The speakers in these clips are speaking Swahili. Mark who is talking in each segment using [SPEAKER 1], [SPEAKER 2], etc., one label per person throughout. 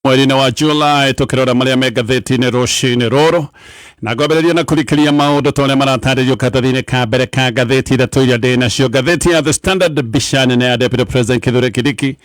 [SPEAKER 1] mweri-inĩ wa July tukirora maria me ngathĩti-inĩ rũcinĩ rũrũ na ngwambĩrĩria na kũrikĩria maũndũ ta ũrĩa maratarĩrio karatathi-inĩ ka mbere ka ngathĩti ithatũ iria ndĩ nacio. Ngathĩti ya The Standard, mbica nene ya Deputy President Kithure Kindiki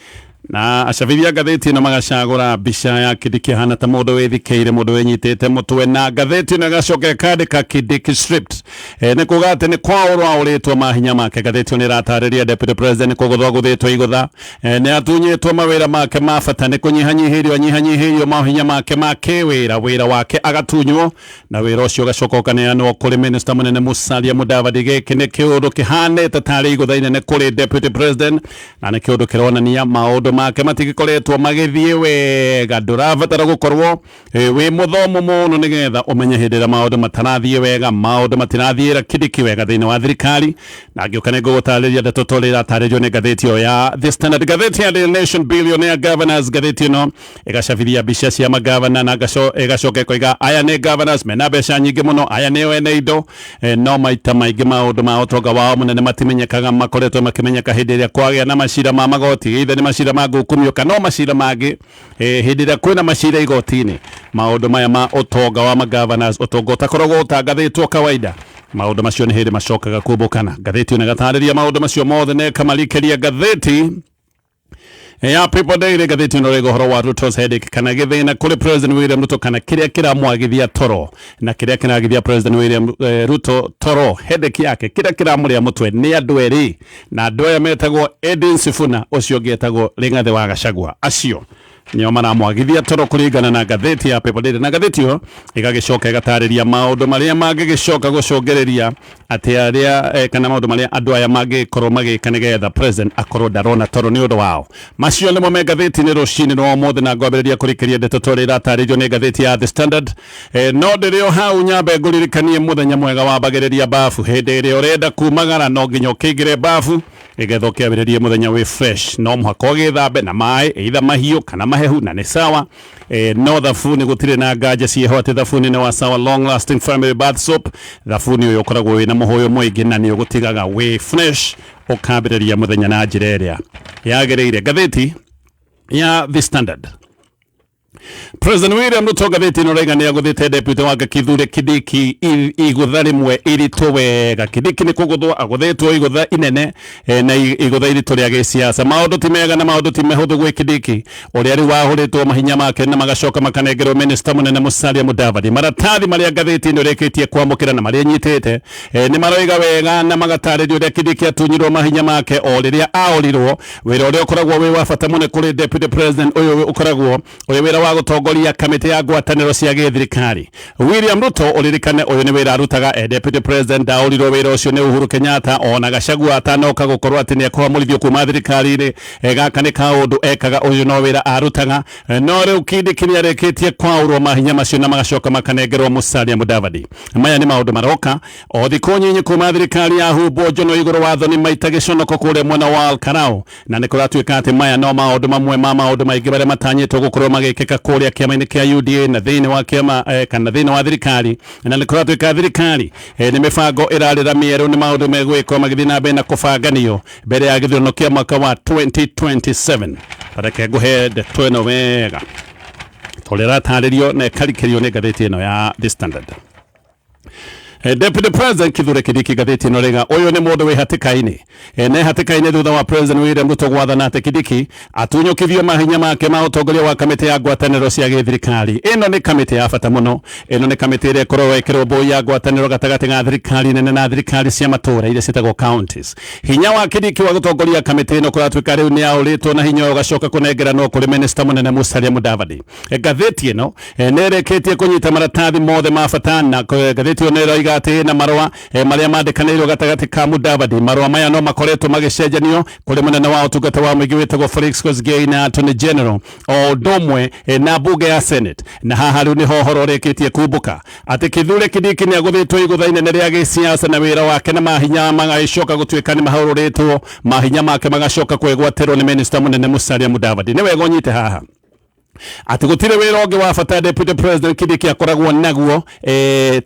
[SPEAKER 1] na acabithia ngathĩti ĩno magacagũra mbica ya Kindiki hana ta mũndũ wĩthikĩire, mũndũ wĩnyitĩte mũtwe, na ngathĩti ĩno ĩgacoka ĩkandĩka Kindiki stripped. Nĩ kuuga atĩ nĩ kwaũrũaũrĩtwo mahinya make. Ngathĩti ĩno nĩratarĩria Deputy President nĩ kũgũthwo agũthĩtwo igũtha, nĩ atunyĩtwo mawĩra make ma bata, nĩ kũnyihanyihĩrio mahinya make ma kĩwĩra, wĩra wake agatunywo na wĩra ũcio ũgacoka ũkaneanwo kũrĩ Minister mũnene Musalia Mudavadi. Gĩkĩ nĩ kĩũndũ kĩhanĩte tarĩ igũtha inene kũrĩ Deputy President na nĩ kĩũndũ kĩronania maũndũ make matigikoretwo magĩthiĩ wega. Ndũrabatara gũkorwo wĩ mũthomu mũno nĩgetha ũmenye hĩndĩ ĩrĩa maũndũ matarathiĩ wega, maũndũ matirathiĩra Kindiki wega thĩinĩ wa thirikari. Na ngĩũka nĩngũgũtarĩria ndeto ta ũrĩa ĩratarĩrio nĩ ngathĩti ĩyo ya The Standard. Ngathĩti ya The Nation, billionaire governors. Ngathĩti ĩno ĩgacabithia mbica cia magavana na ĩgacoka ĩkoiga aya nĩ governors mena mbeca nyingĩ mũno, aya nĩo ene indo, no maita maingĩ maũndũ ma ũtonga wao mũnene matimenyekaga, makoretwo makĩmenyeka hĩndĩ ĩrĩa kwagĩa na macira ma magoti, either nĩ macira ma ngukumio kana macira mangĩ. Hĩndĩ ĩrĩa kwĩna macira igoti-inĩ, maũndũ maya ma ũtonga wa magovernors, ũtonga ũtakoragwo ũtangathĩtwo kawaida, maũndũ macio nĩ hĩndĩ macokaga kumbũkana. Ngathĩti ĩno ĩgatarĩria maũndũ macio mothe na ĩkamarikĩria. Ngathĩti ya People Daily, ngathĩti ĩno rĩgo ũhoro wa Ruto's headache kana gĩthĩna kũrĩ President William Ruto, kana kĩrĩa kĩramwagithia toro na kĩrĩa kĩragithia President William Ruto toro, headache yake, kĩrĩa kĩramũrĩa mũtwe nĩ andũ erĩ, na andũ aya metagwo Edwin Sifuna, ũcio ũngĩ etagwo Rigathi wa Gachagua. Acio nĩo maramwagithia toro kũringana na ngathĩti ya People Daily, na ngathĩti ĩyo ĩgagĩcoka ĩgatarĩria maũndũ marĩa mangĩgĩcoka gũcũngĩrĩria atĩ arĩa kana maũndũ marĩa andũ aya mangĩkorwo magĩka nĩgetha President akorwo ndarona toro nĩ ũndũ wao. Macio nĩmo me ngathĩti-inĩ rũcinĩ rwa ũmũthĩ, na ngwambĩrĩria kũrĩkĩria ndeto ta ũrĩa ĩratarĩrio nĩ ngathĩti ya The Standard. No ndĩrĩ o hau nyambe ngũririkanie mũthenya mwega wa mbagĩrĩria bafu. Hĩndĩ ĩrĩa ũrenda kumagara no nginya ũkĩingĩre bafu nĩgetha ũkĩambĩrĩrie mũthenya wĩ fresh. No mũhaka ũgĩthambe na maĩ either mahiũ kana mahehu, na nĩ sawa. No thabuni gũtirĩ na nganja ciĩho atĩ thabuni nĩ wa sawa long lasting family bath soap. Thabuni ũyũ ũkoragwo wĩna mũhũyũ mũingĩ na nĩ ũgũtigaga wĩ fresh ũkambĩrĩria mũthenya na njĩra ĩrĩa yagĩrĩire. Ngathĩti ya The Standard. President William Ruto, ngathĩti ĩno raiga nĩ agũthĩte deputy wake Kithure Kindiki igũtha rĩmwe iritũ wega. Kindiki nĩ kũgũthwo agũthĩtwo igũtha inene na igũtha iritũ rĩa gĩsiasa. Maũndũ ti mega na maũndũ ti mahũthũ gwĩ Kindiki, ũrĩa rĩu wahũrĩtwo mahinya make na magacoka makanengerwo Minister mũnene Musalia Mudavadi. Maratathi marĩa ngathĩti ĩno ĩrĩkĩtie kwamũkĩra na marĩa nyitĩte nĩ maroiga wega na magatarĩrio ũrĩa Kindiki atunyirwo mahinya make o rĩrĩa aũrirwo. Wĩra ũrĩa ũkoragwo wĩ wa bata mũno kũrĩ Deputy President ũyũ ũkoragwo ũrĩ wĩra wa gũtongoria kamĩtĩ ya ngwatanĩro cia gĩthirikari. William Ruto ũririkane ũyũ nĩ wĩra arutaga Deputy President ndaũrirwo wĩra ũcio nĩ Uhuru Kenyatta, ona Gachagua atanoka gũkorwo atĩ nĩ akũhamũrithio kuma thirikari-inĩ. Gaka nĩ kaũndũ ekaga, ũyũ no wĩra arutaga. No rĩu Kindiki nĩ arĩkĩtie kwaũrwo mahinya macio na magacoka makanengerwo Musalia Mudavadi. Maya nĩ maũndũ maroka o thikũ nyinyi kuma thirikari ya humbwo njono igũrũ wa thoni maita gĩconoko kũrĩa mwena wa Al-Karau, na nĩ kũratuĩka atĩ maya no maũndũ mamwe ma maũndũ maingĩ marĩa matanyĩtwo gũkorwo magĩkĩka kũrĩa kĩama-inĩ kĩa UDA na thĩinĩ wa kĩama kana thĩinĩ wa thirikari. Na nĩ kũratuĩka thirikari nĩ mĩbango ĩrarĩra mĩerũ, nĩ maũndũ megwĩkwo magĩthiĩ na mbere na kũbanganio mbere ya gĩthurano kĩa mwaka wa 2027. Reke ngũhe ndeto ĩno wega tũrĩa ĩratarĩrio na ĩkarikĩrio nĩ ngathĩti ĩno ya The Standard. Deputy President Kithure Kindiki, ngathĩti ĩno rĩga ũyũ nĩ mũndũ wĩ hatĩka-inĩ, nĩ hatĩka-inĩ thutha wa President William Ruto gwathana atĩ Kindiki atunyũkithio mahinya make ma ũtongoria wa kamĩtĩ ya ngwatanĩro cia gĩthirikari. Ĩno nĩ kamĩtĩ ya bata mũno, ĩno nĩ kamĩtĩ ĩrĩa ĩkoragwo ĩkĩrwo mbũi ya ngwatanĩro gatagatĩ ga thirikari nene na thirikari cia matũũra iria ciĩtagwo counties. Hinya wa Kindiki wa gũtongoria kamĩtĩ ĩno kũratuĩka rĩu nĩ aũrĩtwo na hinya ũyũ ũgacoka kũnengeranwo kũrĩ Minister mũnene Musalia Mudavadi. Ngathĩti ĩno nĩ ĩrĩkĩtie kũnyita maratathi mothe ma bata, na ngathĩti ĩyo nĩ ĩroiga atĩ na marũa marĩa mandĩkanĩirwo gatagatĩ ka Mudavadi. Marũa maya no makoretwo magĩcenjanio kũrĩ mũnene wa ũtungata wa mũingĩ wĩtagwo Felix Kosgei na Attorney General o ũndũ ũmwe na mbunge ya Senate. Na haha rĩu nĩho ũhoro ũrĩkĩtie kumbũka atĩ Kithure Kindiki nĩ agũthĩtwo igũtha inene rĩa gĩsiasa, na wĩra wake na mahinya magagĩcoka gũtuĩka nĩ mahũrĩtwo, mahinya make magacoka kwĩgwatĩrwo nĩ Minister mũnene Musalia Mudavadi. Nĩ wega ũnyite haha ati gutire wira onge wa bata deputy president Kindiki akoragwo naguo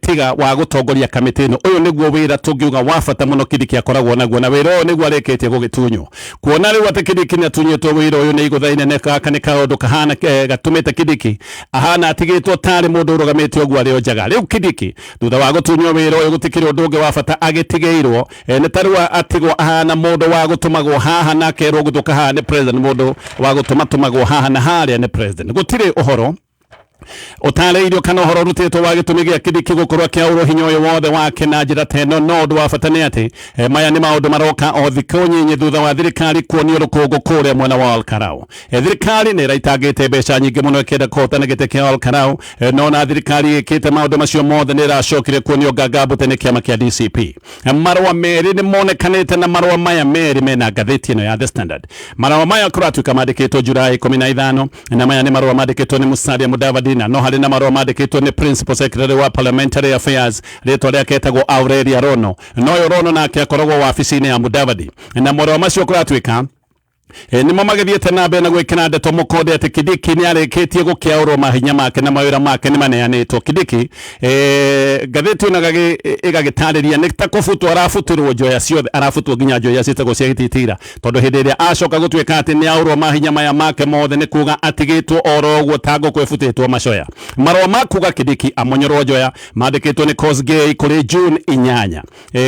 [SPEAKER 1] tiga wa gutongoria kamiti ino uyu niguo wira tungiuga wa bata muno Kindiki akoragwo naguo na wira uyu niguo areketie gugitunyo kuona riu ati Kindiki ni atunyitwo wira uyu ni iguthaine ne kaka kaundu kahana gatumite Kindiki ahana atigitwo tari mundu urugamite ogwo ari onjaga riu Kindiki thutha wa gutunyo wira uyu gutikire undu ungi wa bata agitigeirwo ni tarwa atigwo ahana mundu wa gutumagwo haha na kerwo guthuka haha ni president mundu wa gutumagwo haha na haria ni president gutire uhoro utareirio kana uhoro rutitwo wa gitumi gia Kindiki gukorwa kiauro hinya uyu wothe wake na njira teno no ndu wa bata ni ati maya ni maundu maroka o thikũ nyinyi thutha wa thirikari kuonio rukungu kuria mwena wa Olkarau thirikari ni raitangite mbeca nyingi muno ikenda kũhotana gĩtĩ kia Olkarau no na thirikari ikite maundu macio mothe ni racokire kuonio Gagabu tene kiama kia DCP marũa meri ni monekanite na marũa maya meri mena ngathĩti ino ya The Standard marũa maya kuratuika mandĩkĩtwo Julai 15 na maya ni marũa mandĩkĩtwo ni Musalia Mudavadi no hari na marũa mandĩkĩtwo ni Principal Secretary wa Parliamentary Affairs rĩtwa rĩake etagwo Aurelia Rono no Rono nake akoragwo wabici-inĩ ya Mudavadi na marũa macio kuratuika nimo magithiete na mbere na gwikira ndeto mukonde ati Kindiki ni areketie gukiaurwo mahinya make na mawira make ni maneanitwo Kindiki ngathĩti ĩno ĩgagĩtarĩria nĩ ta kũbutwo arabutirwo njoya ciothe arabutwo nginya njoya ciĩtagwo cia gĩtitira tondu hĩndĩ ĩrĩa acoka gũtuĩka atĩ nĩ aurwo mahinya maya make mothe nĩ kuga atigĩtwo oro ũguo ta ngũkũ ĩbutĩtwo macoya marũa ma kuga Kindiki amonyorwo njoya mandĩkĩtwo nĩ Kosgei kũrĩ June 8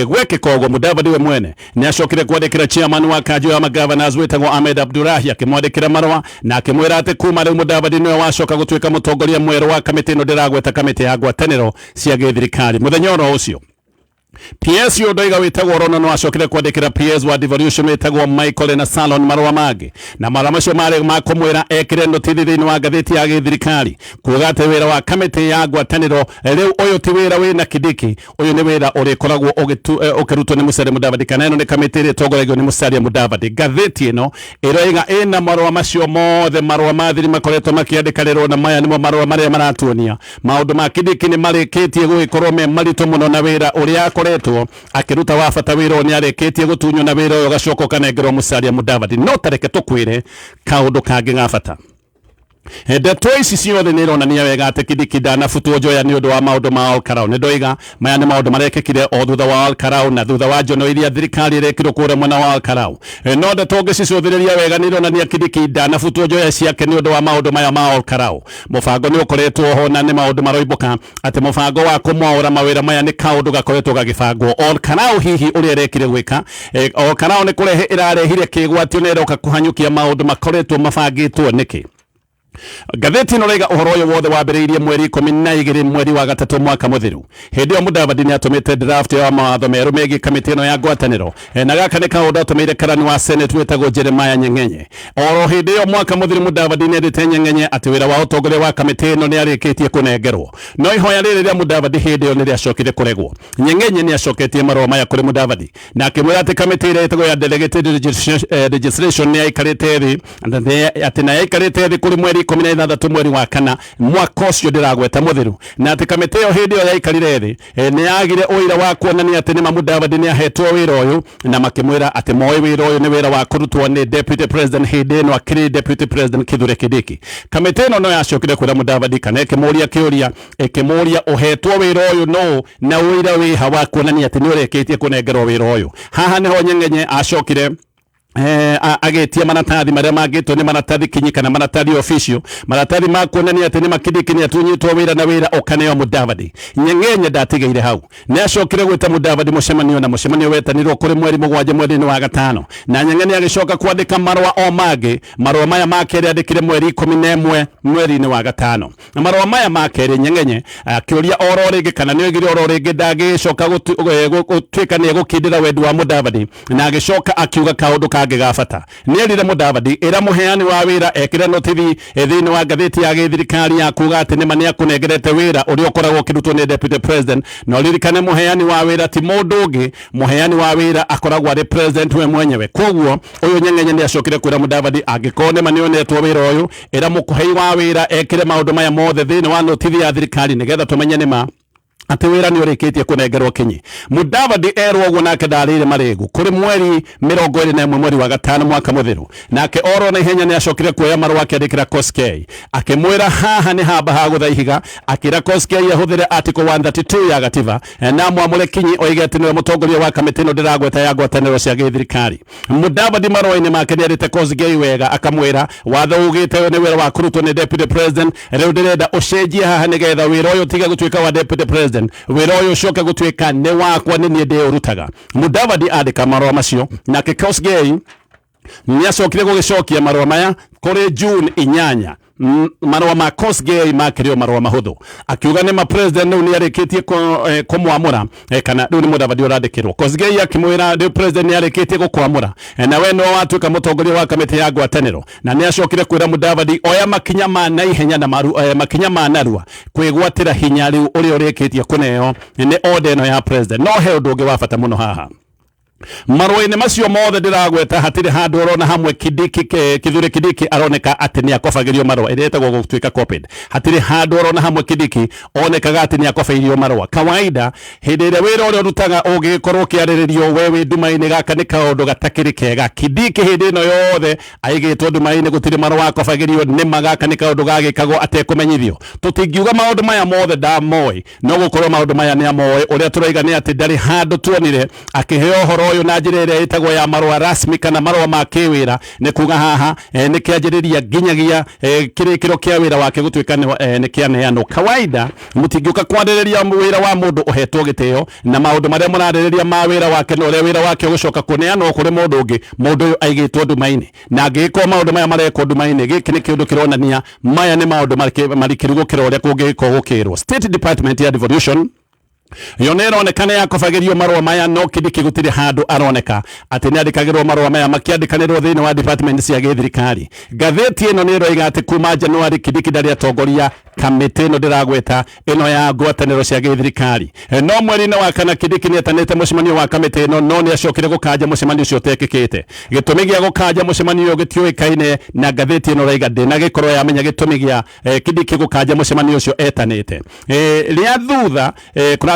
[SPEAKER 1] gwekĩka ũguo Mudavadi we mwene nĩ acokire kwandĩkĩra chairman wa kanjũ ya magovernors wĩtagwo Ahmed Abdullahi akimwandikira marũa na akimwira ati kuma riu Mudavadi niwe wacoka gutuika mutongoria mweru wa kamiti ino ndiragweta kamiti ya ngwataniro cia githirikari muthenya oro ucio PS yodoiga witagwo Rono no acokire kwandikira PS wa devolution witagwo Michael na Salon marũa mangĩ na marũa macio marĩ makumwira ekire notithi thĩinĩ wa ngathĩti ya gĩthirikari kuga atĩ wĩra wa kamĩtĩ ya ngwatanĩro rĩu ũyũ ti wĩra wĩna Kindiki ũyũ nĩ wĩra ũrĩkoragwo ũkĩrutwo nĩ Musalia Mudavadi kana ĩno nĩ kamĩtĩ ĩrĩa ĩtongoragio nĩ Musalia Mudavadi ngathĩti ĩno ĩroiga ĩna marũa macio mothe marũa ma thiri makoretwo makĩandĩkanĩrwo na maya nĩmo marũa marĩa maratuonia maũndũ ma Kindiki nĩ marĩkĩtie gũgĩkorwo me maritũ mũno na wĩra ũrĩa akoretwo akiruta wa bata wĩra ni areketie gutunyo na wĩra ũyũ gacoka kanengerwo Musalia Mudavadi no tareke tukwire kaundu kangi ga bata ndeto ici ciothe nĩ ironania wega atĩ Kindiki ndanabutwo njoya nĩ ũndũ wa maũndũ ma Olkarau nĩ ndoiga maya nĩ maũndũ marekĩkire o thutha wa Olkarau na thutha wa njono iria thirikari ĩrekĩrwo kũrĩa mwena wa Olkarau no ndeto ngĩcicũthĩrĩria wega nĩ ironania Kindiki ndanabutwo njoya ciake nĩ ũndũ wa maũndũ maya ma Olkarau mũbango nĩ ũkoretwo ho na nĩ maũndũ maroimbũka atĩ mũbango wa kũmwaũra mawĩra maya nĩ kaũndũ gakoretwo gagĩbangwo Olkarau hihi ũrĩa erekire gwĩka Olkarau nĩ kũrehe ĩrarehire kĩgwatio na ĩroka kũhanyũkia maũndũ makoretwo mabangĩtwo nĩkĩ ngathĩti ĩno raiga ũhoro ũyũ wothe wambĩrĩirie mweri 12 mweri wa gatatũ mwaka mũthiru hĩndĩ ĩyo Mudavadi nĩ atũmĩte draft ya mawatho merũ megiĩ kamĩtĩ ĩno ya ngwatanĩro na gaka nĩ kaũndũ atũmĩire karani wa Senate wĩtagwo Jeremiah Nyengenye oro hĩndĩ ĩyo mwaka mũthiru Mudavadi nĩ endete Nyengenye atĩ wĩra wa ũtongoria wa kamĩtĩ ĩno nĩ arĩkĩtie kũnengerwo no ihoya rĩrĩ rĩa Mudavadi hĩndĩ ĩyo nĩ rĩacokire kũregwo Nyengenye nĩ acoketie marũa maya kũrĩ Mudavadi na akĩmwĩra atĩ kamĩtĩ ĩrĩa ĩtagwo ya delegated registration nĩ aikarĩte thĩ atĩ na aikarĩte thĩ kũrĩ mweri 16 mweri wa kana mwaka ũcio ndiragweta mũthiru na atĩ kamĩtĩ ĩyo hĩndĩ ĩyo yaikarire thĩ nĩ yagire ũira wa kuonania atĩ nĩ Mudavadi nĩ ahetwo wĩra ũyũ na makĩmwĩra atĩ moĩ wĩra ũyũ nĩ wĩra wa kũrutwo nĩ deputy president hĩndĩ ĩno akĩrĩ deputy president Kithure Kindiki kamĩtĩ ĩno no yacokire kwĩra Mudavadi kana ĩkĩmũria kĩũria ĩkĩmũria ũhetwo wĩra ũyũ no na ũira wĩha wa kuonania atĩ nĩ ũrĩkĩtie kũnengerwo wĩra ũyũ haha nĩho Nyengenye acokire agetia maratathi maria mangĩtwo nĩ maratathi kinyi kana maratathi official maratathi ma kuonania atĩ nĩ Kindiki nĩ atunyitwo wĩra na wĩra ũkaneo Mudavadi Nyengenye ndatigĩire hau nĩ acokire gwĩta Mudavadi mũcemanio na mũcemanio wetanirwo kũrĩ mweri 7 mweri-inĩ wa gatano na Nyengenye agĩcoka kwandĩka marũa o mangĩ marũa maya ma kerĩ andĩkire mweri 11 mweri-inĩ wa gatano na marũa maya ma kerĩ Nyengenye akĩũria oro rĩngĩ kana nĩ oigire oro rĩngĩ ndangĩcoka gũtuĩka nĩ egũkindĩra wendi wa Mudavadi na agĩcoka akiuga kaũndũ kangĩ ga bata nĩ erire Mudavadi ĩra mũheani wa wĩra ekĩre notithi thĩinĩ wa ngathĩti ya gĩthirikari ya kuga atĩ nĩma nĩ akũnengerete wĩra ũrĩa ũkoragwo ũkĩrutwo nĩ deputy president no ririkane mũheani wa wĩra ti mũndũ ũngĩ mũheani wa wĩra akoragwo arĩ president we mwenyewe koguo ũyũ Nyengenye nĩ acokire kwĩra Mudavadi angĩkorwo nĩma nĩ onetwo wĩra ũyũ ĩra mũkũhei wa wĩra ekĩre maũndũ maya mothe thĩinĩ wa notithi ya thirikari nĩgetha tũmenye nĩma ati wira ni urikitie kunengerwo kinyi. Mudavadi erwo uguo nake ndarire maregu kuri mweri 21 mweri wa gatano mwaka muthiru, nake oro na ihenya ni acokire kuoya marua akiandikira Koskei akimwira haha ni hamba ha guthaihiga, akira Koskei ahuthire article 132 ya gatiba na mwamure kinyi oige ati niwe mutongoria wa kamiti no ndiragweta ya ngwataniro cia githirikari. Mudavadi marua-ini make ni arite Koskei wega akamwira watho ugite ni wira wa kurutwo ni deputy president, riu ndirenda ucenjie haha nigetha wira uyu tiga gutuika wa deputy president, wira uyu ucoke gutuika ni wakwa ni nie ndiurutaga. Mudavadi andika marua macio nake Koskei ni acokire gugicokia marua maya kuri June 8 marua ma Koskei makirio marua mahuthu akiuga ni ma president ni arikitie kumwamura kana riu ni Mudavadi urandikirwo. Koskei akimwira the president ni arikitie gukwamura na we no watuika mutongoria wa kamiti ya ngwataniro, na ni acokire kwira Mudavadi oya makinya ma na ihenya na makinya ma narua kwigwatira hinya riu uri urikitie kuneo ni order no ya president. No he undu ungi wa bata muno haha marua-ini macio mothe ndiragweta hatiri handu urona hamwe Kithure Kindiki aroneka ati ni akobagirio marua iretagwo gutuika copied. Hatiri handu urona hamwe Kindiki onekaga ati ni akobairio marua. Kawaida hindi ire wira uria urutaga ugikorwo kiariririo wewe nduma-ini gaka ni kaundu gatakiri kega. Kindiki hindi ino yothe aigitwo nduma-ini gutiri marua akobagirio ni magaka ni kaundu gagikagwo atekumenyithio. Tutingiuga maundu maya mothe ndamoi no gukorwo maundu maya ni amoi. Uria turaiga ni ati ndari handu tuonire akiheo horo uyu na njira iria itagwo ya marua rasmi kana marua ma kiwira, ni kuga haha ni kianjiriria nginyagia kirikiro kia wira wake gutuika ni kianeano. Kawaida mutingiuka kwandereria wira wa mundu uhetwo giteo na maundu maria murandereria ma wira wake no ria wira wake ugucoka kuneano kuri mundu ungi, mundu uyu aigitwo nduma-ini na ngiko maundu maya mareko nduma-ini. Giki ni kiundu kironania maya ni maundu marikiru gukira uria kungiko gukirwo. State Department ya Devolution yonera onekana yakobagirio marua maya no Kindiki gutiri handu aroneka ati ni andikagirwo marua maya makiandikanirwo thiini wa department cia githirikari. Gatheti ino ni roiga ati kuma Januari Kindiki ndari atongoria kamiti no ndiragweta ino ya ngwataniro cia githirikari. No mweri-ini wa kana Kindiki ni etanite mucemanio wa kamiti ino no ni acokire gukanja mucemanio ucio utekikite. Gitumi gia gukanja mucemanio ucio gitiuikaine na gatheti ino roiga ndina gikorwo yamenya gitumi gia Kindiki gukanja mucemanio ucio etanite. Ria thutha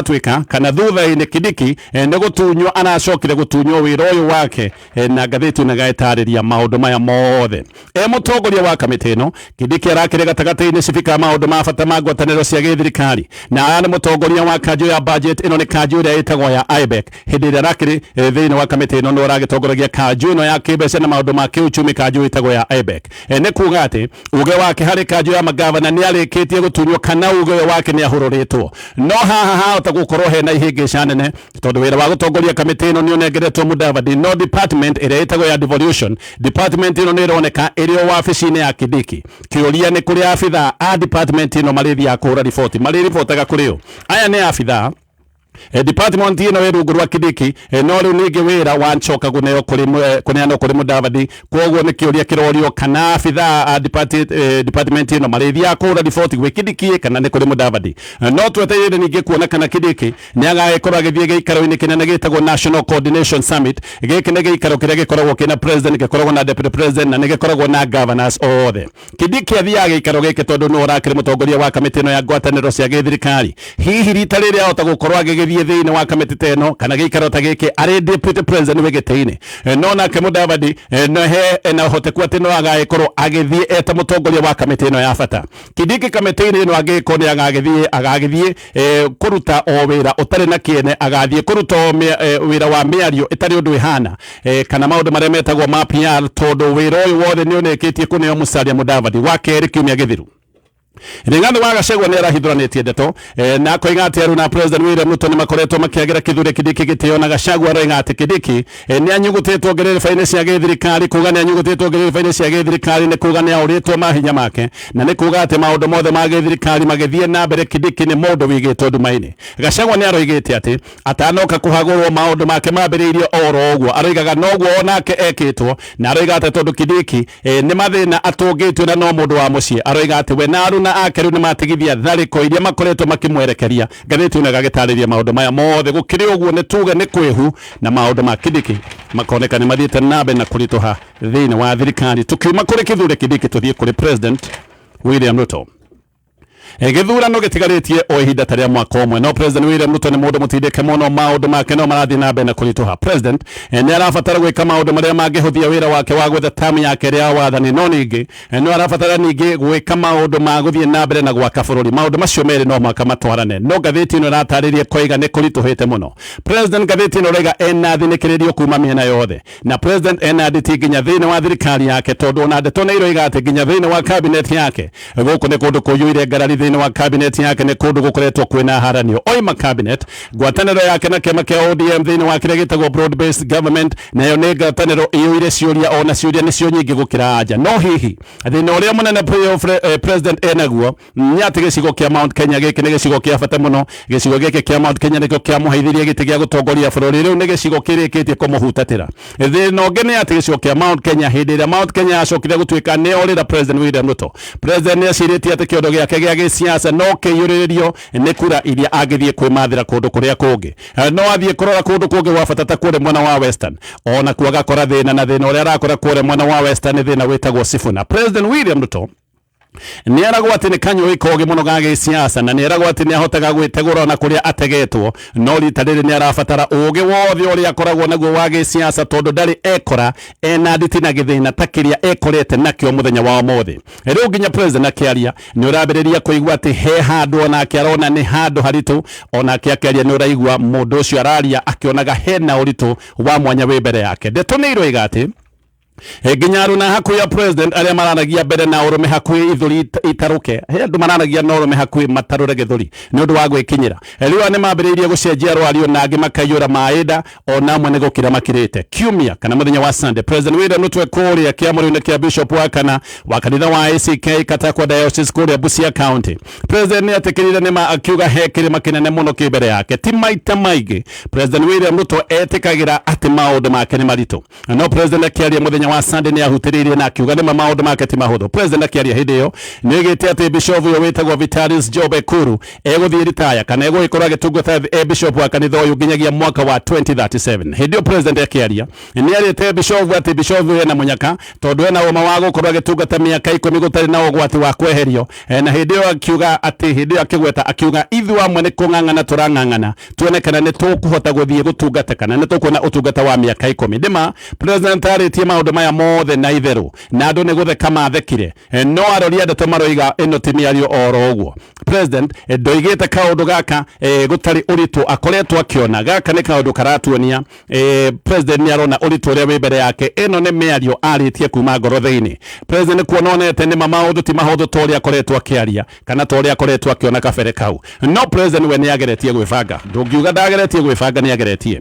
[SPEAKER 1] tuika kana thutha-ini Kindiki ni gutunywo anacokire gutunywo wira uyu wake na gatheti na gaetariria maundu maya mothe. Mutongoria wa kamiti ino Kindiki arakire gatagati-ini cibika maundu ma bata ma ngwataniro cia githirikari na ni mutongoria wa kanjo ya budget ino ni kanjo iria itagwo ya IBEC. Hindi iria arakire thiini wa kamiti ino no aragitongoragia kanjo ino ya kibeca na maundu ma kiuchumi kanjo itagwo ya IBEC. Ni kuga ati uge wake hari kanjo ya magavana ni arikitie gutunywo kana uge wake ni ahururitwo. No haha gukorwo hena ihĩngĩca nene tondu wira wa gutongoria kamiti ino ni unengeretwo Mudavadi. No department iria itagwo ya devolution, department ino ni ironeka iri wabici-ini ya Kindiki. Kiuria ni kuri abitha a department ino marithia kuhura riboti mariribotaga kuri u aya ni abitha department ino wi rungu rwa Kindiki no riu ningi wira wancoka guneo kuneano kuri Mudavadi. Koguo ni kiuria kirorio kana abitha a department ino marithia kuhura riboti gwi Kindiki kana ni kuri Mudavadi. No twetereire ningi kuona kana Kindiki ni agagikorwo agithie giikaro-ini kinene gitagwo National Coordination Summit. Giki ni giikaro kiria gikoragwo kina president, gikoragwo na deputy president na ni gikoragwo na governors othe. Kindiki athiaga giikaro giki tondu no urakire mutongoria wa kamiti ino ya ngwataniro cia githirikari. Hihi rita riri ahota gukorwo agithie thiini wa kamiti teno kana giikaro ta giki ari deputy president wigite-ini no nake Mudavadi no he na hoteku ati no agagikorwo agithie eta mutongoria wa kamiti ino ya bata. Kindiki kamiti-ini ino agiko ni agagithie kuruta o wira utari na kiene, agathie kuruta wira wa miario itari undu ihana kana maundu maria metagwo ma PR tondu wira uyu wothe ni unekitie kuneo Musalia Mudavadi wa keri kiumia githiru. Ringano wa Gachagua ni arahithuranitie ndeto na koiga ati aru na president William Ruto ni makoretwo makiagira Kithure Kindiki gitio na Gachagua roiga ati Kindiki ni anyugutetwo ngerere-inĩ cia githirikari. Kuga ni anyugutetwo ngerere-inĩ cia githirikari ni kuga ni auritwo mahinya make na ni kuga ati maundu mothe ma githirikari magithie na mbere Kindiki ni mundu wigitwo nduma-ini. Gachagua ni aroigite ati atanoka kuhagurwo maundu make mambiriirio oro uguo. Aroigaga noguo onake ekitwo na aroiga ati tondu Kindiki ni mathina atungitwo na no mundu wa mucii. Aroiga ati we na na akeru ni matigithia thariko iria makoretwo makimwerekeria. Gatheti una gagitariria maundu maya mothe gukiri uguo ni tuge ni kwihu na maundu ma Kindiki makoneka ni mathiite nabe na kuritoha thiini wa thirikari. Tukiuma kuri Kithure Kindiki tuthie kuri president William Ruto. githurano gitigarĩtie o ihinda tarĩa mwaka ũmwe no President William Ruto nĩ mũndũ mũtindĩke mũno maũndũ make no marathiĩ na mbere na kũritũha. President nĩ arabatara gwĩka maũndũ marĩa mangĩhũthia wĩra wake wa gwetha tamu yake ya wathani no ningĩ no arabatara ningĩ gwĩka maũndũ ma gũthiĩ na mbere na gwaka bũrũri. Maũndũ macio merĩ no mwaka matwarane no ngathĩti ĩno ĩratarĩria koiga nĩ kũritũhĩte mũno. President ngathĩti ĩno raiga ena thinĩkĩrĩrio kuma mĩena yothe na President ena nditi nginya thĩinĩ wa thirikari yake tondũ ona ndeto nĩ iroiga atĩ nginya thĩinĩ wa cabinet yake gũkũ nĩ kũndũ kũiyũire ngarari thĩinĩ wa cabinet yake nĩ kũndũ gũkoretwo kwĩna haranio oima cabinet ngwatanĩro yake na kĩama kĩa ODM thĩinĩ wa kĩrĩa gĩtagwo broad based government nayo nĩ ngwatanĩro ĩiyũire ciũria ona ciũria nĩcio nyingĩ gũkĩra anja no hihi thĩna ũrĩa mũnene President enaguo nĩ atĩ gĩcigo kĩa Mount Kenya gĩkĩ nĩ gĩcigo kĩa bata mũno. Gĩcigo gĩkĩ kĩa Mount Kenya nĩkĩo kĩamũheithirie gĩtĩ gĩa gũtongoria bũrũri rĩu nĩ gĩcigo kĩrĩkĩtie kũmũhutatĩra. Thĩna ũngĩ nĩ atĩ gĩcigo kĩa Mount Kenya hĩndĩ ĩrĩa Mount Kenya yacokire gũtuĩka nĩ orĩra President William Ruto President nĩ acirĩtie atĩ kĩondo gĩake gĩa gĩsiasa no kĩiyũrĩrĩrio nĩ kura iria agĩthiĩ kwĩmathĩra kũndũ kũrĩa kũngĩ no athiĩ kũrora kũndũ kũngĩ gwa bata ta kũrĩa mwena wa Western ona kuo agakora thĩna na thĩna ũrĩa arakora kũrĩa mwena wa Western thĩna wĩtagwo Sifuna. President William Ruto nĩ aragwo atĩ nĩ kanyũĩ kogi mũno ga gĩsiasa na nĩ aragwo atĩ nĩ ahotaga gwĩtegũra ona kũrĩa ategetwo no rita rĩrĩ nĩ arabatara ũũgĩ wothe ũrĩa akoragwo naguo wa gĩsiasa tondũ ndarĩ ekora ena nditi na gĩthĩna ta kĩrĩa ekorete nakĩo mũthenya wa ũmũthĩ. Rĩu nginya President akĩaria nĩ ũrambĩrĩria kũigua atĩ he handũ onake arona nĩ handũ haritũ onake akĩaria nĩ ũraigua mũndũ ũcio araria akĩonaga hena ũritũ wa mwanya wĩ mbere yake. Ndeto nĩ iroiga atĩ nginya aruna hakuhĩ ya President arĩa maranagia mbere na ũrũme hakuhĩ ithũri itarũke andũ maranagia na ũrũme hakuhĩ matarũre gĩthũri nĩ ũndũ wa gwĩkinyĩra rĩu nĩ mambĩrĩirie gũcenjia rwario na angĩ makaiyũra maĩnda ona amwe nĩ gũkĩra makĩrĩte. Kiumia kana mũthenya wa Sunday President William Ruto kũrĩa kĩamũro-inĩ kĩa Bishop wa kana wa kanitha wa ACK Katakwa Diocese kũrĩa Busia County President nĩ atĩkĩrire nĩma akiuga he kĩrĩma kĩnene mũno kĩ mbere yake ti maita maingĩ President William Ruto etĩkagĩra atĩ maũndũ make nĩ maritũ no President akĩaria mũthenya wa Sunday nĩ ahutĩrĩirie na akiuga nĩma maũndũ make ti mahũthũ. President akĩaria hĩndĩ ĩyo nĩ oigĩte atĩ Bishop ũyũ wĩtagwo Vitalis Job Ekuru egũthiĩ ritaya kana egũgĩkorwo agĩtungata Bishop wa kanitha ũyũ nginyagia mwaka wa 2037. Hĩndĩ ĩyo President akĩaria nĩ arĩte Bishop atĩ Bishop ũyũ ena mũnyaka tondũ ena ũma wa gũkorwo agĩtungata mĩaka 10 gũtarĩ na ũgwati wa kweherio na hĩndĩ ĩyo akiuga atĩ hĩndĩ ĩyo akĩgweta akiuga ithuĩ amwe nĩ kũng'ang'ana tũrang'ang'ana tuone kana nĩ tũkũhota gũthiĩ gũtungata kana nĩ tũkuona ũtungata wa mĩaka 10. Ndĩma President arĩtie maũndũ maya mothe na itherũ na andũ nĩ gũtheka mathekire no aroria ndeto maroiga ĩno ti mĩario oro ũguo. President ndoigĩte kaũndũ gaka gũtarĩ ũritũ akoretwo akĩona gaka nĩ kaũndũ karatuonia President nĩ arona ũritũ ũrĩa wĩ mbere yake. Ĩno nĩ mĩario arĩtie kuma ngoro thĩinĩ. President kuononete nĩ maũndũ ti mahũthũ ta ũrĩa akoretwo akĩaria kana ta ũrĩa akoretwo akĩona kabere kau no President we nĩ ageretie gwĩbanga ndũngiuga ndageretie gwĩbanga nĩ ageretie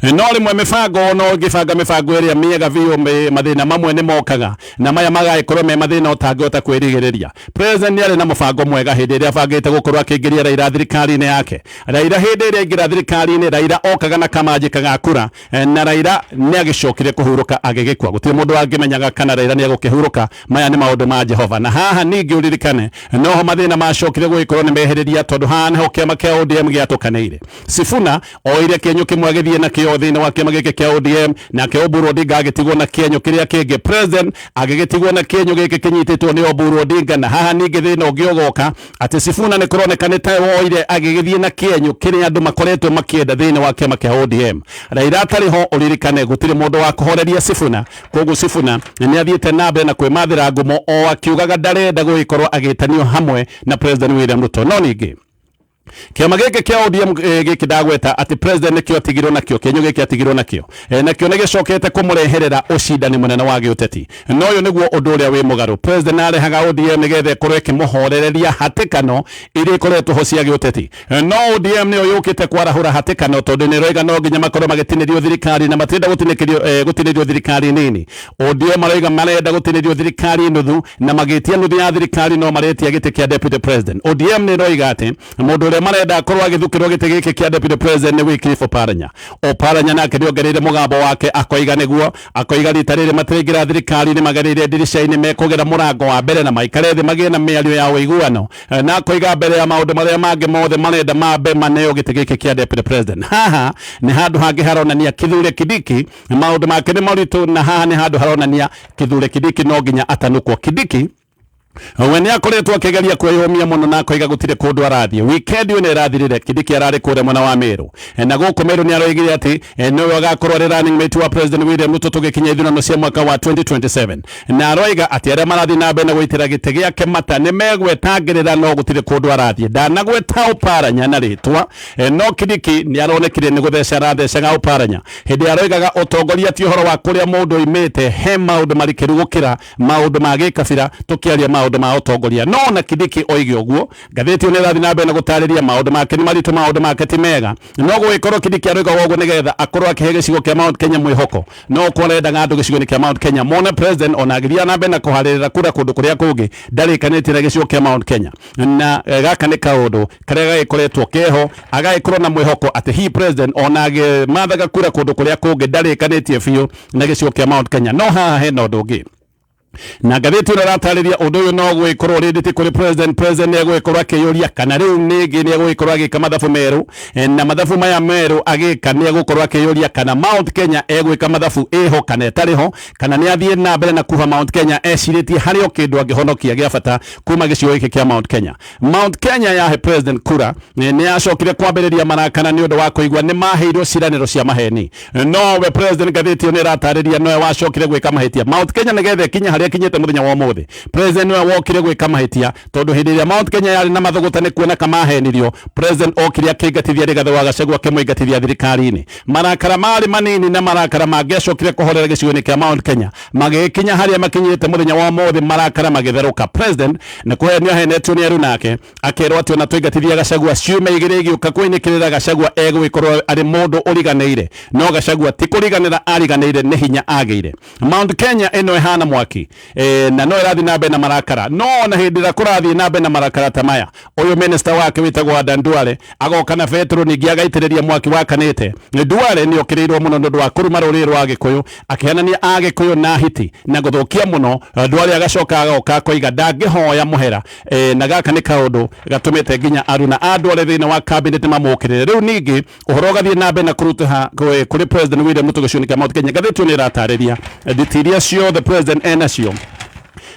[SPEAKER 1] no rĩmwe mĩbango no ngĩbanga mĩbango ĩrĩa mĩega biũ mathĩna mamwe nĩ mokaga na maya magagĩkorwo me mathĩna ũtangĩhota kwĩrigĩrĩria. President nĩ arĩ na mũbango mwega hĩndĩ ĩrĩa abangĩte gũkorwo akĩingĩria Raila thirikari-inĩ yake. Raila hĩndĩ ĩrĩa aingĩra thirikari-inĩ Raila okaga na kamanjĩka ga kura na Raila nĩ agĩcokire kũhurũka agĩgĩkua gũtirĩ mũndũ angĩmenyaga kana Raila nĩ agũkĩhurũka. Maya nĩ maũndũ ma Jehova na haha ningĩ ũririkane noho mathĩna macokire gũgĩkorwo nĩ mehereria tondũ haha nĩho kĩama kĩa ODM gĩatũkanĩire. Sifuna oire kĩenyũ kĩmwe agĩthiĩ na kĩo thĩinĩ wa kĩama gĩkĩ kĩa ODM nake Oburu Odinga agĩtigwo na kĩenyũ kĩrĩa kĩngĩ. President agĩgĩtigwo na kĩenyũ gĩkĩ kĩnyitĩtwo nĩ Oburu Odinga na haha ningĩ thĩna ũngĩ ũgoka atĩ Sifuna nĩ kũroneka nĩ ta woire agĩgĩthiĩ na kĩenyũ kĩrĩa andũ makoretwo makĩenda thĩinĩ wa kĩama kĩa ODM. Raila atarĩ ho ũririkane gũtirĩ mũndũ wa kũhoreria Sifuna koguo Sifuna nĩ athiĩte na mbere na kwĩmathĩra ngumo o akiugaga ndarenda gũgĩkorwo agĩtanio hamwe na President William Ruto. No ningĩ kĩama gĩkĩ kĩa ODM gĩkĩ ndagweta atĩ President nĩkĩo atigirwo nakĩo kĩenyũ gĩkĩ atigirwo nakĩo nakĩo nĩ gĩcokete kũmũreherera ũcindani mũnene wa gĩũteti no ũyũ nĩguo ũndũ ũrĩa wĩ mũgarũ. President arehaga ODM nĩgetha ĩkorwo ĩkĩmũhorereria hatĩkano iria ikoretwo ho cia gĩũteti no ODM nĩyo yũkĩte kwarahũra hatĩkano tondũ nĩ roiga no nginya makorwo magĩtinĩrio thirikari na matirenda gũtinĩrio thirikari nini. ODM marauga marenda gũtinĩrio thirikari nuthu na magĩtia nuthu ya thirikari no maretia gĩtĩ kĩa Deputy President. ODM nĩ roiga atĩ mũndũ ũrĩa marenda akorwo agĩthukĩrwo gĩtĩ gĩkĩ kĩa Deputy President nĩ Wycliffe Oparanya. Oparanya nake nĩongereire mũgambo wake akoiga nĩguo akoiga rita rĩrĩ matiraingĩra thirikari-inĩ magereire ndirica-inĩ mekũgera mũrango wa mbere na maikare thĩ magĩe na mĩario ya ũiguano na akoiga mbere ya maũndũ marĩa mangĩ mothe marenda mambe maneo gĩtĩ gĩkĩ kĩa Deputy President. Haha nĩ handũ hangĩ haronania Kithure Kindiki maũndũ make nĩ maritũ na haha nĩ handũ haronania Kithure Kindiki no nginya atanũkwo. Kindiki we nä akoretwo akägeria kwĩyũmia mũno na akoiga gũtirĩ kũndũ arathiĩ. Weekend ĩyo nĩ ĩrathirire Kindiki ararĩ kũrĩa mwena wa Meru na gũkũ Meru nĩ aroigire atĩ nĩwe agakorwo arĩ running mate wa President William Ruto tũgĩkinya ithurano cia mwaka wa 2027 na aroiga atĩ arĩa marathiĩ na mbere na gũitĩra gĩtĩ gĩake mata nĩ megwetangĩrĩra no gũtirĩ kũndũ arathiĩ. Ndanagweta Oparanya na rĩtwa no Kindiki nĩ aronekire nĩ gũtheca arathecaga Oparanya hĩndĩ aroigaga ũtongoria ti ũhoro wa kũrĩa mũndũ oimĩte, he maũndũ marikĩru gũkĩra maũndũ ma gĩkabira tũkĩaria maũndũ ma ũtongoria. No na Kindiki oige ũguo, ngathĩti ĩyo nĩ ĩrathiĩ na mbere na gũtarĩria maũndũ make nĩ maritũ, maũndũ make ti mega, no gũgĩkorwo Kindiki aroiga ũguo nĩgetha akorwo akĩhe gĩcigo kĩa Mount Kenya mwĩhoko. No kũrendaga andũ gĩcigo-inĩ kĩa Mount Kenya mona president ona agĩthiĩ na mbere na kũharĩrĩra kura kũndũ kũrĩa kũngĩ ndarĩkanĩtie na gĩcigo kĩa Mount Kenya, na gaka nĩ kaũndũ karĩa gagĩkoretwo keho, agagĩkorwo na mwĩhoko atĩ hi president ona agĩmathaga kura kũndũ kũrĩa kũngĩ ndarĩkanĩtie biũ na gĩcigo kĩa Mount Kenya. No haha hena ũndũ ũngĩ na ngathĩti ĩno ĩratarĩria ũndũ ũyũ no gwĩkorwo rĩndĩtĩ kũrĩ president nĩ egwĩkorwo akĩyũria kana rĩu ningĩ nĩ egwĩkorwo agĩka mathabu merũ, na mathabu maya merũ agĩka nĩ egũkorwo akĩyũria kana Mount Kenya egwĩka mathabu ĩho kana ĩtarĩ ho, kana nĩ athiĩ na mbere na kuha Mount Kenya ecirĩtie harĩ o kĩndũ angĩhonokia gĩa bata kuma gĩcigo gĩkĩ kĩa Mount Kenya. Mount Kenya yahe president kura nĩ yacokire kwambĩrĩria marakana nĩ ũndũ wa kũigua nĩ maheirwo ciranĩro cia maheni. No we president ngathĩti ĩyo nĩ ĩratarĩria nowe wacokire gwĩka mahĩtia Mount Kenya nĩgetha kinya kinyete muthenya wa muthi. President we wokire gwĩka mahĩtia tondu hĩndĩ ĩrĩa Mount Kenya yarĩ na mathũgũta nĩ kuona kamahenirio, president okire akĩingatithia Rigathĩ wa Gachagua akĩmũingatithia thirikari-inĩ. Marakara marĩ manini na marakara mangĩacokire kũhorera gĩcigo-inĩ kĩa Mount Kenya magĩkinya harĩa makinyĩte muthenya wa muthi, marakara magĩtherũka. President nĩ kũhenio henetwo nĩ eru nake akĩrwo atĩ ona tũingatithia Gachagua ciumia igĩrĩ igĩũka kwĩnĩkĩrĩra Gachagua egwĩkorwo arĩ mũndũ ũriganĩire. No Gachagua ti kũriganĩra ariganĩire, nĩ hinya agĩire. Mount Kenya ĩno ĩhana mwaki na no ĩrathiĩ na mbere na marakara, no na hĩndĩ ĩrĩa kũrathiĩ na mbere na marakara ta maya, ũyũ minister wake wĩtagwo Adan Duale agoka na betũrũ ningĩ agaitĩrĩria mwaki wakanĩte. Duale nĩ okĩrĩirwo mũno nĩ ũndũ wa kũruma rũrĩrĩ rwa Gĩkũyũ, akĩhanania Agĩkũyũ na hiti na gũthũkia mũno. Duale agacoka agoka akoiga ndangĩhoya mũhera, na gaka nĩ kaũndũ gatũmĩte nginya aruna a Duale thĩinĩ wa cabinet mamũkĩrĩre. Rĩu ningĩ ũhoro ũgathiĩ na mbere na kũruta kũrĩ president William Ruto gĩcigo-inĩ kĩa Mount Kenya. Ngathĩti ĩyo nĩ ĩratarĩria nditiria ciothe president enacio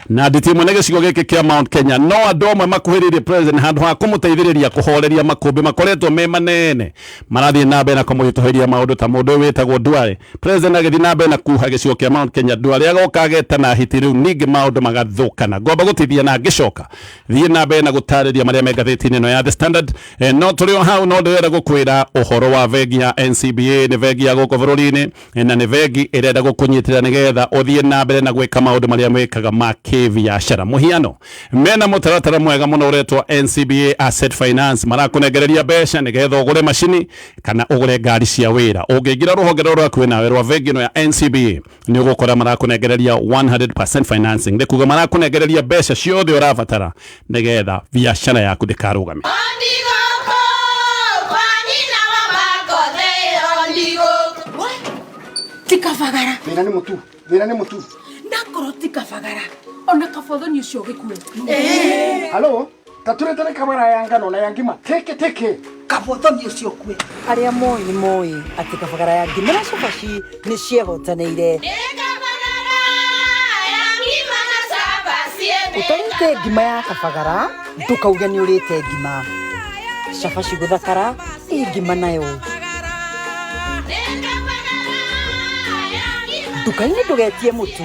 [SPEAKER 1] na nditimwe na gĩcigo gĩkĩ kĩa Mount Kenya, no andũ amwe makuhĩrĩirie president handũ ha kũmũteithĩrĩria kũhoreria makũmbĩ makoretwo me manene marathiĩ na mbere na kũmũhĩtũhĩria maũndũ ta mũndũ ũyũ wĩtagwo Duale. President agĩthiĩ na mbere na kuha gĩcigo kĩa Mount Kenya, Duale agoka agetana hiti, rĩu ningĩ maũndũ magathũkana. Ngomba gũtithia na ngĩcoka thiĩ na mbere na gũtarĩria marĩa me ngathĩti-inĩ ĩno ya The Standard. No tũrĩ o hau no ndĩrenda gũkwĩra ũhoro wa bengi ya NCBA, nĩ bengi ya gũkũ bũrũri-inĩ na nĩ bengi ĩrenda gũkũnyitĩra nĩgetha ũthiĩ na mbere na gwĩka maũndũ marĩa mwĩkaga ma biashara. Muhiano mena mũtaratara mwega mũno ũretwo NCBA Asset Finance, marakũnengereria mbeca nĩgetha ũgũre macini kana ũgũre ngari cia wĩra. Ũngĩingĩra rũhonge rũrũ kwĩ nawe rwa bengi ĩno ya NCBA nĩ ũgũkora marakũnengereria 100% financing, nĩ kuga marakũnengereria mbeca ciothe ũrabatara nĩgetha biashara yaku ndĩkarũgame.
[SPEAKER 2] Tikavagara
[SPEAKER 3] Vira nĩ mũtu
[SPEAKER 2] ndakoro tikavagara ona kabotho nĩ ũcio gĩkue.
[SPEAKER 3] Halo, tatũrete nĩ kamera ya ngano na ya ngima teke
[SPEAKER 2] kabotho nĩ ũcio kue.
[SPEAKER 4] Arĩa moĩ nĩ moĩ atĩ kabagara ya ngima na cabaci nĩ ciĩhotanĩire. Ũtarĩte ngima ya kabagara ndũkauge nĩ ũrĩte ngima. Cabaci gũthakara ngima nayo. Dukaini ndugetie mũtu.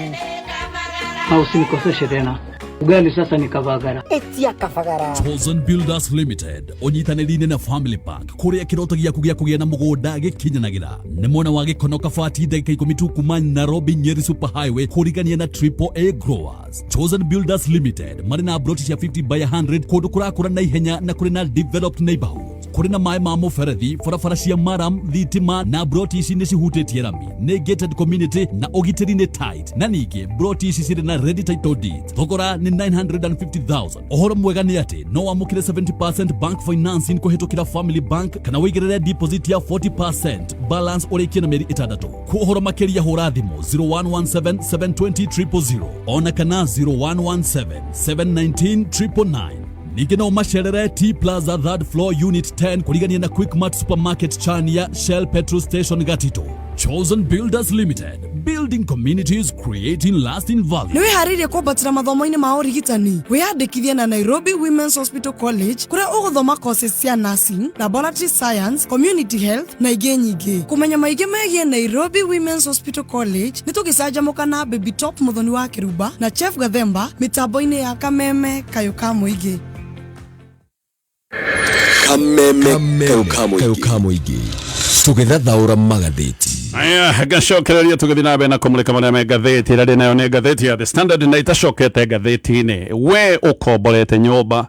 [SPEAKER 5] Usinikoseshe tena. Ugali sasa ni Kavagara.
[SPEAKER 4] Etia Kavagara.
[SPEAKER 6] Chosen Builders Limited. Onyitanĩri-inĩ na Family Park. Kũrĩa kĩroto gĩaku gĩa kũgĩa na mũgũnda gĩkinyanagĩra. Nĩ mwena wa Gĩkono Kabati dakika 12 kuma Nairobi Nyeri Super Highway kũrigania na Triple A Growers. Chosen Builders Limited. Marĩ na broti cia 50 by 100 kũndũ kũrakũra na ihenya na kũrĩ na developed neighborhood. Kũrĩ na maĩ ma mũberethi, barabara cia maram, thitima na broti ici nĩ cihutĩtie rami. Nĩ gated community na ũgitĩri nĩ tight. Na ningĩ broti ici cirĩ na ready title deeds. Thogora nĩ 950,000. Ũhoro mwega nĩ atĩ no wamũkĩre 70% bank financing kũhĩtũkĩra Family Bank kana wĩigĩrĩre deposit ya 40% balance ũrĩkie na mĩeri 6. Kwa ũhoro makĩria hũra thimũ 0117 720 000 ona kana 0117 719 999. Ningĩ no macerere T Plaza 3rd floor unit 10 kũrigania na Quickmart supermarket chani ya Shell petrol station Gatito. Chosen Builders Limited, building communities, creating lasting value.
[SPEAKER 7] Niwe haririe kwambatira mathomo-ini ma urigitani wiyandikithie na Nairobi Women's Hospital College kuria uguthoma courses cia nursing, laboratory science, community health na ingĩ nyingĩ. Kumenya maingĩ megie Nairobi Women's Hospital College nitugicanjamuka na Baby Top Muthoni wa Kiruba na Chef Gathemba mitambo-ini ya Kameme Kayuka Muigi.
[SPEAKER 8] Kayuka Muigi tugithathaura magatheti.
[SPEAKER 1] Aya, gacokereria tugithi na mbere na kumulika maria me gatheti ria nayo ni gatheti ya The Standard na itacokete gatheti-ini. We ukomborete nyumba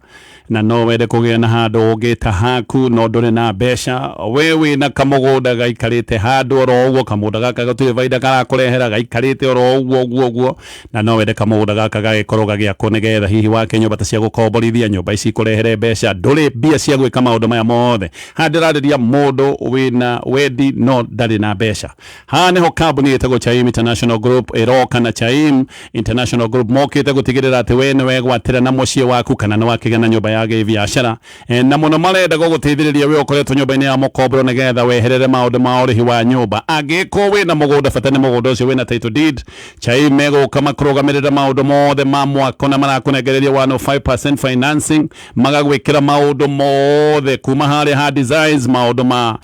[SPEAKER 1] na no wende kugia na handu ungita haku no nduri na mbeca, we wina kamugunda gaikarite handu oro uguo, kamugunda gaka gatire baida karakurehera gaikarite oro uguo na no wende kamugunda gaka gagikorwo gagiakwo nigetha hihi wake nyumba ta cia gukomborithia nyumba ici kurehere mbeca, nduri mbia cia gwika maundu maya mothe. Handirariria mundu wina wendi no ndari na mbeca. Ha niho kambuni itagwo Chaim International Group iroka na Chaim International Group mokite gutigirira ati we ni wegwatira na mucii waku kana ni wakigana nyumba ya biashara na muno marenda guguteithiriria we ukoretwo nyumba-ini ya mukombero nigetha weherere maundu ma urihi wa nyumba. Angiko wina mugunda bata ni mugunda ucio wina title deed, Chaim meguka makurugamirira maundu mothe ma mwako na marakunegereria 105% financing, magagwikira maundu mothe kuma haria ha designs, maundu ma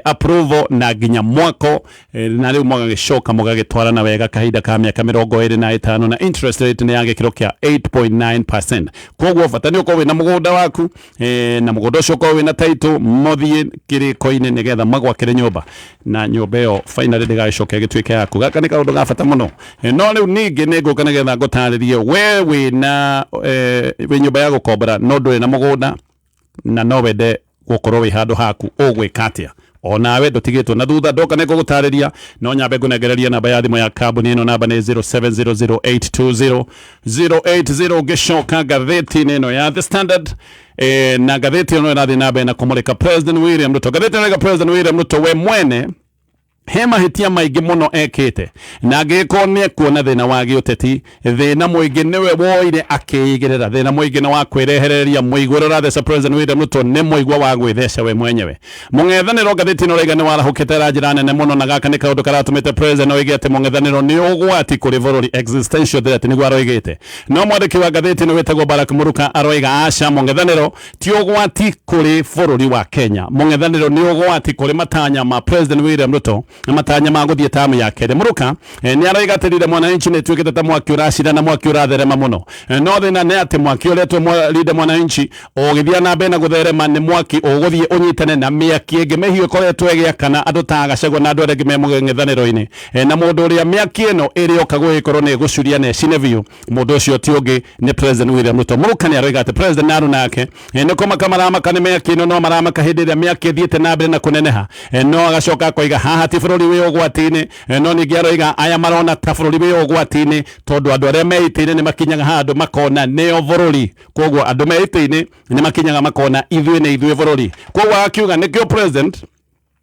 [SPEAKER 1] approval na ginya mwako na riu magagicoka mugagitwara na wega kahinda ka miaka 25 na interest rate ni ya gikiro kia 8.9%. Koguo bata ni ukorwo wina mugunda waku na mugunda ucio ukorwo wina title muthie kiriko-ini nigetha magwakire nyumba na nyumba iyo finally ndigacoke gituike yaku. Gaka ni kaundu ga bata muno. No riu ningi ni nguka nigetha ngutaririe we wina nyumba ya gukombora no nduri na mugunda na no wende gukorwo wi handu haku ugwika atia. Onawe ndutigitwo na thutha, ndoka nĩ ngũgũtarĩria no nyambe ngũnengereria namba ya thimũ ya kambuni ĩno, namba nĩ 0700820080. Ngĩcoka ngathĩti-inĩ ĩno ya The Standard na ngathĩti ĩno ĩrathiĩ na mbere na kũmũrĩka President William Ruto. Ngathĩti ĩno ĩrauga President William Ruto we mwene he mahitia maingĩ muno ekite na ngĩkorwo nĩ kuona thĩna wa gĩũteti, thĩna mũingĩ niwe woire akĩigĩrĩra, thĩna mũingĩ nĩ wa kwĩrehereria mũigua ũratheca President William Ruto nĩ mũigua wa gwĩtheca we mwenyewe. Mũng'ethanĩro ngathĩti-inĩ ũrauga nĩ warahũkĩte na njĩra nene mũno, na gaka nĩ kaũndũ karatũmĩte President oige atĩ mũng'ethanĩro nĩ ũgwati kũrĩ bũrũri, existential threat nĩguo aroigĩte. No mwandĩki wa ngathĩti-ĩno wĩtagwo Barack Muruka aroiga aca, mũng'ethanĩro ti ũgwati kũrĩ bũrũri wa Kenya, mũng'ethanĩro nĩ ũgwati kũrĩ matanya ma President William Ruto na matanya ma guthie tamu ya kere. Muruka ni aroigatirire mwananchi ne twikite ta mwaki uracira na mwaki uratherema muno, no thina ne ati mwaki uretwe leader mwananchi ogithia na mbere na gutherema ni mwaki uguthie unyitane na miaki ingi mehio koretwo egiakana andu ta Gachagua na andu arĩa me mũng'ethanĩro-inĩ na mundu uria miaki ĩno ĩrĩ oka gũgĩkorwo nĩ gũcuria na Cineviu, mundu ucio ti ũngĩ ni President William Ruto. Muruka ni aroiga ati President naru nake nĩko makaramaka nĩ miaki ĩno no maramaka hĩndĩ ĩrĩa miaki ĩthiĩte na mbere na kũneneha, no agacoka koiga haha ti bũrũri wi ũgwati-inĩ, no ningĩ aroiga aya marona ta bũrũri wi ũgwati-inĩ tondu andu arĩa meitĩire nĩ makinyaga handu makona nĩo bũrũri. Koguo andu meitĩire nĩ makinyaga makona ithuĩ nĩ ithuĩ bũrũri. Koguo akiuga nĩkĩo President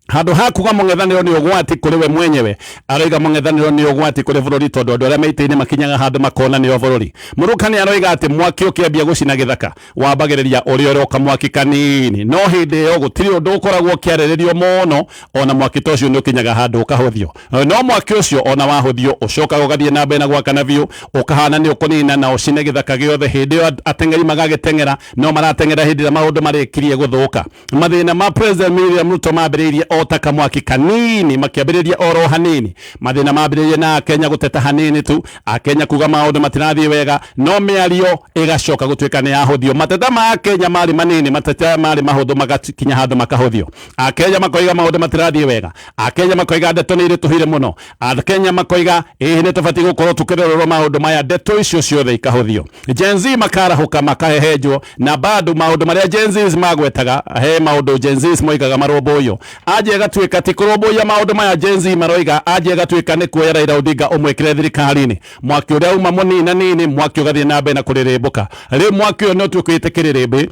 [SPEAKER 1] handu hakuga mũng'ethanĩro nĩ ũgwati kũrĩ we mwenyewe, aroiga mũng'ethanĩro nĩ ũgwati kũrĩ bũrũri tondu andu arĩa meitĩire makinyaga handu makona nĩo bũrũri. Muruka nĩ aroiga atĩ mwaki ũkĩambia gũcina gĩthaka wambagĩrĩria ũrĩa ũroka mwaki kanini, no hĩndĩ ĩyo gũtirĩ ũndũ ũkoragwo ũkĩarĩrĩrio mũno, ona mwaki ta ũcio nĩ ũkinyaga handũ ũkahũthio. No mwaki ũcio ona wahũthio ũcokaga ũgathiĩ na mbere na gwakana biũ, ũkahana nĩ ũkũnina na ũcine gĩthaka gĩothe. Hĩndĩ ĩyo ateng'eri magagĩteng'era, no marateng'era hĩndĩ ĩrĩa maũndũ marĩkirie gũthũka. Mathĩna ma President William Ruto mambĩrĩirie ota kamwaki kanini makiambĩrĩria oro hanini. Mathĩna mambĩrĩirie na Kenya gũteta hanini tu, Akenya kuga maũndũ matirathiĩ wega, no mĩario ĩgacoka gũtuĩka nĩ yahũthio. Mateta ma Kenya marĩ manini, mateta marĩ mahũthũ magakinya handũ makahũthio. Akenya makoiga maũndũ matirathiĩ wega, Akenya makoiga ndeto nĩ irĩtũhire mũno, Akenya makoiga ĩhĩ nĩ tũbatiĩ gũkorwo tũkĩrorwo maũndũ maya, ndeto icio ciothe ikahũthio. Gen Z makarahũka makahehenjwo, na bado maũndũ marĩa Gen Z magwetaga he maũndũ Gen Z moigaga marũmbũiyo. Aje gatuĩka ti kũrũmbũiya maũndũ maya Gen Z maroiga, aje gatuĩka nĩ kuoya Raila Odinga ũmwĩkĩre thirikari-inĩ. Mwaki ũrĩa uma mũnina nini, mwaki ũgathiĩ na mbere na kũrĩrĩmbũka. Rĩu mwaki ũyũ no twĩkĩte kĩrĩrĩmbĩ,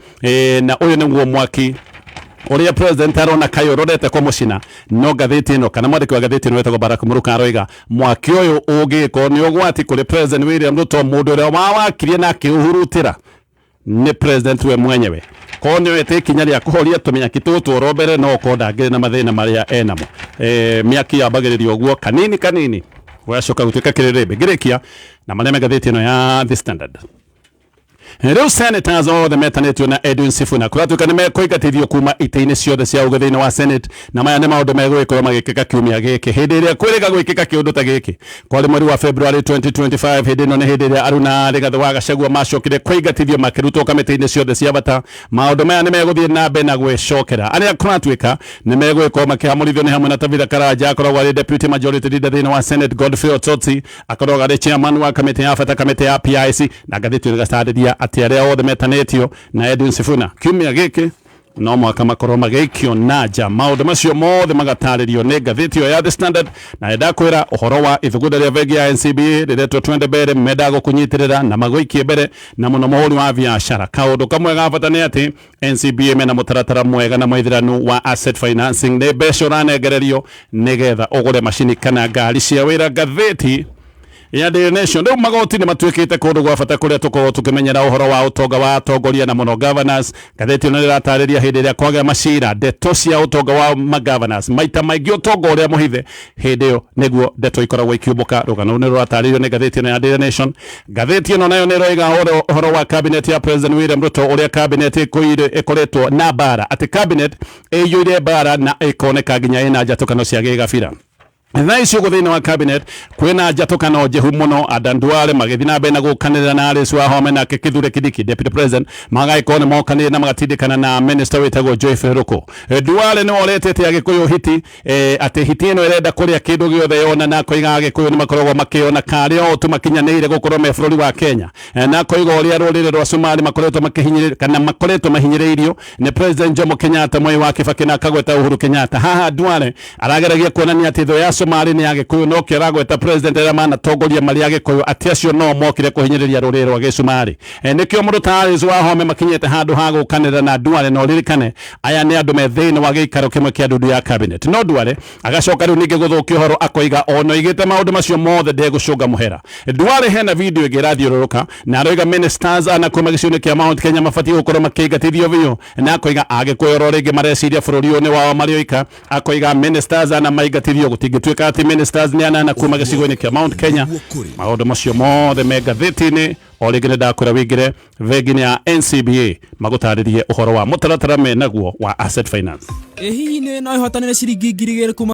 [SPEAKER 1] na ũyũ nĩguo mwaki uria President arona kayo rodete kwa mucina. No ngathĩti ĩno kana mwandĩki wa ngathĩti ĩno wetagwo Barack Muruka aroiga mwaki ũyũ ũngĩkorwo nĩ ũgwati kũrĩ President William Ruto, mũndũ ũrĩa wawakirie na akĩũhurutĩra ni President we mwenyewe. Konyo ete kinya ria kuhoria tumenya kitutu orombere no konda ngire na mathina maria enamo. miaki yambagĩrĩrio guo kanini gwacoka gũtuĩka kĩrĩrĩmbĩ ngĩrĩkia na marĩa me ngathĩti ĩno ya The Standard. Rĩu senators othe metanĩtio na Edwin Sifuna kũratuĩka nĩ mekũingatithio kuma itĩ-inĩ ciothe cia ũgĩ thĩinĩ wa Senate, na maya nĩ maũndũ megũgĩkorwo magĩkĩka kiumia gĩkĩ hĩndĩ ĩrĩa kwĩrĩga gwĩkĩka kĩũndũ ta gĩkĩ kwarĩ mweri wa February 2025. Hĩndĩ ĩno nĩ hĩndĩ ĩrĩa Aruna Rigathĩ wa Gachagua macokire kũingatithio makĩrutwo kamĩtĩ-inĩ ciothe cia bata. Maũndũ maya nĩ megũthiĩ na mbere na gwĩcokera, arĩa kũratuĩka nĩ megũgĩkorwo makĩhamũrithio nĩ hamwe na Tavira Karaja akoragwo arĩ deputy majority leader thĩinĩ wa Senate, Godfrey Otsotsi akoragwo arĩ chairman wa kamĩtĩ ya bata, kamĩtĩ ya PIC, na ngathĩti ĩgatarĩria atĩ arĩa othe metanĩtio na Edwin Sifuna kiumia gĩkĩ no mwaka makorwo magĩikio na nja. Maũndũ macio mothe magatarĩrio nĩ ngathĩti ĩyo ya The Standard, na ndakwĩra ũhoro wa ithugunda rĩa bengi ya NCBA rĩretwo twende mbere, mendaga kũnyitĩrĩra na magũikie mbere na mũno mũhũri wa biacara. Kaũndũ kamwe ga bata nĩ atĩ NCBA mena mũtaratara mwega na mwĩthiranu wa asset financing, nĩ mbeca ũranengererio nĩgetha ũgũre macini kana ngari cia wĩra. Ngathĩti ya Daily Nation rĩu magoti nĩ matuĩkĩte kũndũ gwa bata kũrĩa tũkoragwo tũkĩmenyera ũhoro wa ũtonga wa atongoria na mũno governors. Ngathĩti ĩno nĩratarĩria hĩndĩ ĩrĩa kwagĩa macira ndeto cia ũtonga wa governors, maita maingĩ ũtonga ũrĩa mũhithe hĩndĩ ĩyo nĩguo ndeto ikoragwo ikiumbũka. Rũgano nĩ rũratarĩrio nĩ ngathĩti ĩno ya Daily Nation. Ngathĩti ĩno nayo nĩ ĩroiga ũhoro wa cabinet ya President William Ruto, ũrĩa cabinet ĩkoretwo na bara, atĩ cabinet ĩiyũire bara na ĩkoneka nginya ĩna njatũkano cia gĩgabira. Na icio thĩinĩ wa cabinet kwĩna njatũkano njehu mũno. Adan Duale magĩthiĩ na mbere na gũkanĩrĩra na Alice Wahome na Kithure Kindiki deputy president magagĩkorwo nĩ mokanĩrĩra na magatindĩkana na minister wĩtagwo Joy Ferruko. Duale nĩ oretete Agĩkũyũ hiti atĩ hiti ĩno ĩrenda kũrĩa kĩndũ gĩothe yona, na koiga Agĩkũyũ nĩ makoragwo makĩona karĩa o tu makinyanĩire gũkorwo me bũrũri wa Kenya, na koiga ũrĩa rũrĩrĩ rwa Somali makoretwo makĩhinyĩrĩrio kana makoretwo mahinyĩrĩirio nĩ President Jomo Kenyatta, Mwai wa Kibaki na akagweta Uhuru Kenyatta. Haha Duale arageragia kuonania atĩ thũ ya Somali nĩ Agĩkũyũ no kĩo aragweta president arĩa manatongoria marĩ Agĩkũyũ atĩ acio no mokire kũhinyĩrĩria rũrĩrĩ rwa Gĩcumarĩ. Nĩkĩo mũndũ ta Alice Wahome makinyĩte handũ ha gũkanĩrĩra na Duale, no ririkane aya nĩ andũ me thĩinĩ wa gĩikaro kĩmwe kĩa ndundu ya cabinet. No Duale agacoka rĩu ningĩ gũthũkia ũhoro akoiga ono igĩte maũndũ macio mothe ndegũcũnga mũhera. Duale hena video ĩngĩ ĩrathiũrũrũka na aroiga ministers anakuuma gĩcigo-inĩ kĩa Mount Kenya mabatiĩ gũkorwo makĩingatithio biũ, na akoiga Agĩkũyũ oro rĩngĩ mareciria bũrũri ũyũ nĩ wao marĩ oika. Akoiga ministers ana maingatithio gũtingĩtuĩka atĩ ministers nĩ anana kuma gĩcigo-inĩ kĩa Mount Kenya. Maũndũ macio mothe me ngathĩti-inĩ. O rĩngĩ nĩ ndakwĩra wĩingĩre bengi-inĩ ya NCBA magũtarĩrie ũhoro wa mũtaratara menaguo wa asset finance.
[SPEAKER 9] Hihi nĩ no ihotanĩre ciringi ngiri igĩrĩ kuma